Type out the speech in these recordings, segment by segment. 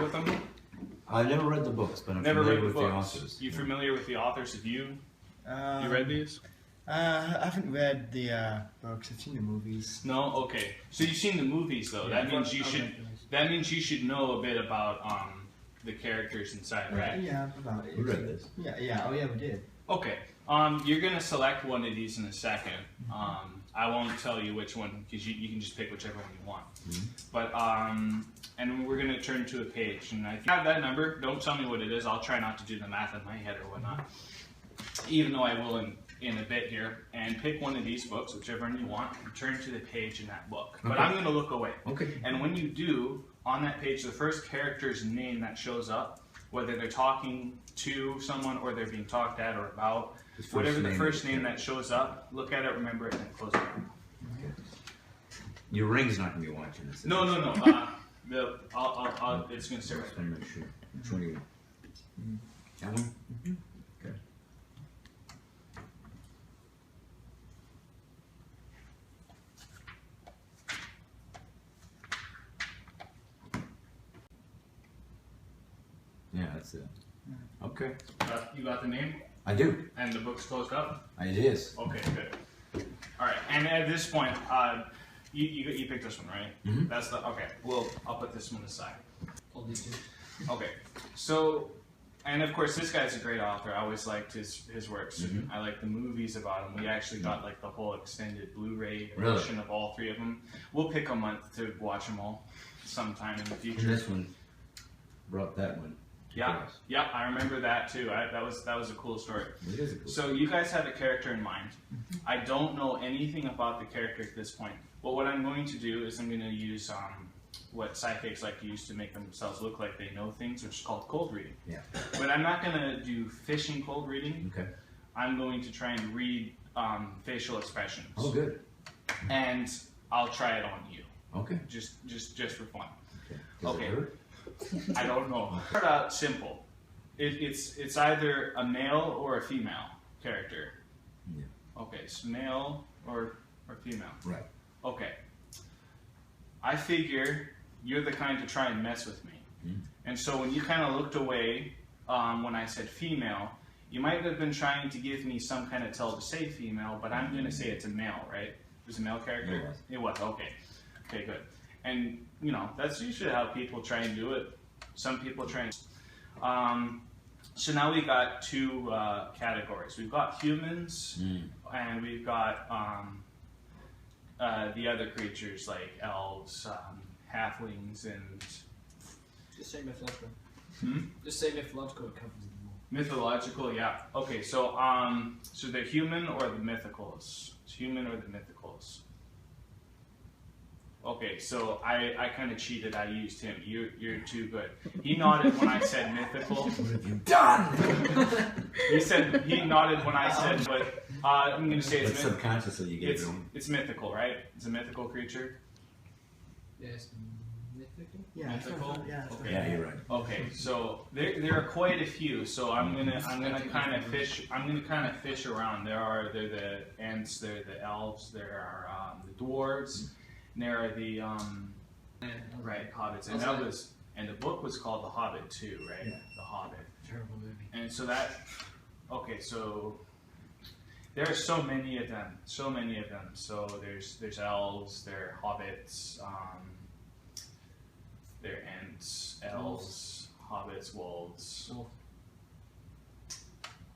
With them? I've never read the books, but I'm Never familiar read the with books. the authors. You familiar with the authors? Have you? You read these? I haven't read the books. I've seen the movies. No. Okay. So you've seen the movies, though. Yeah, that means you should. That means you should know a bit about the characters inside, right? Yeah, about it. We read this. Yeah. Oh, yeah, we did. Okay. You're gonna select one of these in a second. I won't tell you which one because you can just pick whichever one you want. But and we're gonna turn to a page, and if you have that number, don't tell me what it is. I'll try not to do the math in my head or whatnot, even though I will in a bit here. And pick one of these books, whichever one you want, and turn to the page in that book. But I'm gonna look away. Okay. And when you do, on that page, the first character's name that shows up, whether they're talking to someone or they're being talked at or about, whatever the first name that shows up, look at it, remember it, and then close it out. Okay. Your ring's not going to be watching this. No. It's going to stay right Just there. want to make sure. Which one do you want? That one? Okay. Yeah, that's it. Okay. You got the name? I do. And the book's closed up? It is. Okay, good. Alright, and at this point, you picked this one, right? Mm-hmm. That's the, okay, well, I'll put this one aside. Okay, so, and of course, this guy's a great author. I always liked his works. Mm-hmm. I like the movies about him. We actually got like the whole extended Blu-ray Really? edition of all three of them. We'll pick a month to watch them all sometime in the And future. this one brought that one. Yeah, I remember that too. That was a cool story. It is a cool So you guys have a character in mind. I don't know anything about the character at this point. But what I'm going to do is I'm going to use what sci-fakes like to use to make themselves look like they know things, which is called cold reading. Yeah. But I'm not going to do fishing cold reading. Okay. I'm going to try and read facial expressions. Oh, good. And I'll try it on you. Okay. Just for fun. Okay. Does Okay. it hurt? I don't know. Start out simple. It's either a male or a female character. Yeah. Okay, so male or female. Right. Okay. I figure you're the kind to try and mess with me. And so when you kind of looked away when I said female, you might have been trying to give me some kind of tell to say female, but I'm going to say it's a male, right? It was a male character? It was, okay. Okay, good. And, you know, that's usually how people try and do it. Some people try and... so now we got two categories. We've got humans, and we've got the other creatures like elves, halflings, and... Just say mythological. Hmm? Just say mythological, it covers them all. Mythological, yeah. Okay, so so they're human or the mythicals? Human or the mythicals? Okay, so I kind of cheated. I used him. You're too good. He nodded when I said mythical. What have you done? He nodded when I said, but I'm gonna say But subconsciously you gave it on. it's mythical, right? It's a mythical creature. Yes, mythical? Yeah, Mythical? yeah. Okay. Yeah, you're right. Okay, so there are quite a few. So I'm gonna kind of fish around. They're the Ents, they're the elves, there are the dwarves, and there are the right hobbits, and the book was called The Hobbit too, right? Yeah. The Hobbit. Terrible movie. And so okay, so there are so many of them. So there's elves, there are hobbits, there are ents, elves, hobbits, wolves. Wolf.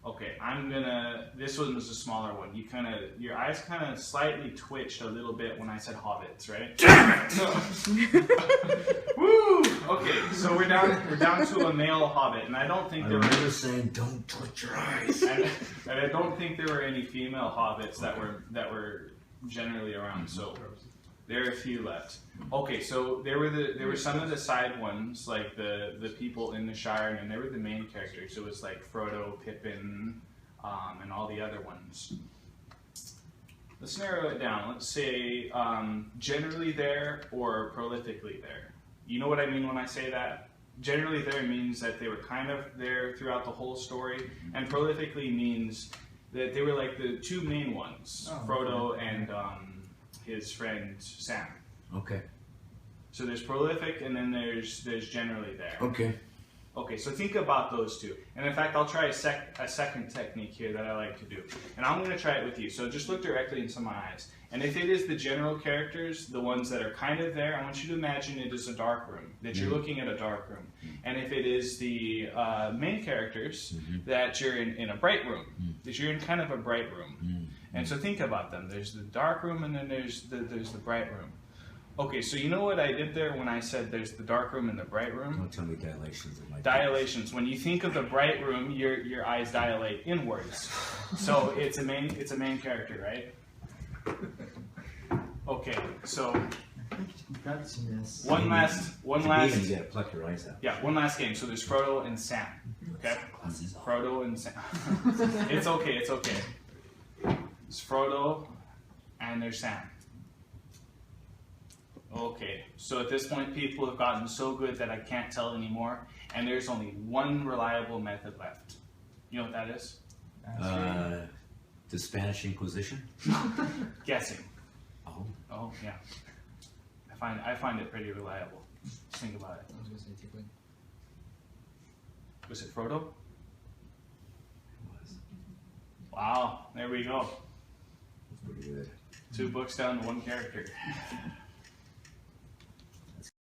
Okay, this one was a smaller one. Your eyes kind of slightly twitched a little bit when I said hobbits, right? Damn it! Woo! Okay, so we're down to a male hobbit, and I don't think I there remember saying, "Don't twitch your eyes." and I don't think there were any female hobbits that were generally around. So there are a few left. Okay, so there were some of the side ones, like the people in the Shire, and they were the main characters. It was like Frodo, Pippin, and all the other ones. Let's narrow it down. Let's say generally there or prolifically there. You know what I mean when I say that? Generally there means that they were kind of there throughout the whole story, and prolifically means that they were like the two main ones, Frodo and his friend Sam. Okay. So there's prolific, and then there's generally there. Okay. Okay, so think about those two. And in fact, I'll try a second technique here that I like to do. And I'm going to try it with you. So just look directly into my eyes. And if it is the general characters, the ones that are kind of there, I want you to imagine it is a dark room, that you're looking at a dark room. And if it is the main characters, that you're in a bright room, that you're in kind of a bright room. And so think about them. There's the dark room, and then there's the bright room. Okay, so you know what I did there when I said there's the dark room and the bright room? Don't tell me dilations. Of my Dilations. When you think of the bright room, your eyes dilate inwards. So it's a main character, right? Okay, so Practicing this. one last. You gotta pluck your eyes out. Yeah, one last game. So there's Frodo and Sam. Okay, Frodo and Sam. It's okay. It's okay. It's Frodo, and there's Sam. Okay, so at this point, people have gotten so good that I can't tell anymore, and there's only one reliable method left. You know what that is? The Spanish Inquisition. Guessing. Oh. Oh yeah. I find it pretty reliable. Just think about it. I was going to say tickling. Was it Frodo? It was. Wow, there we go. It's pretty good. 2 books down to 1 character.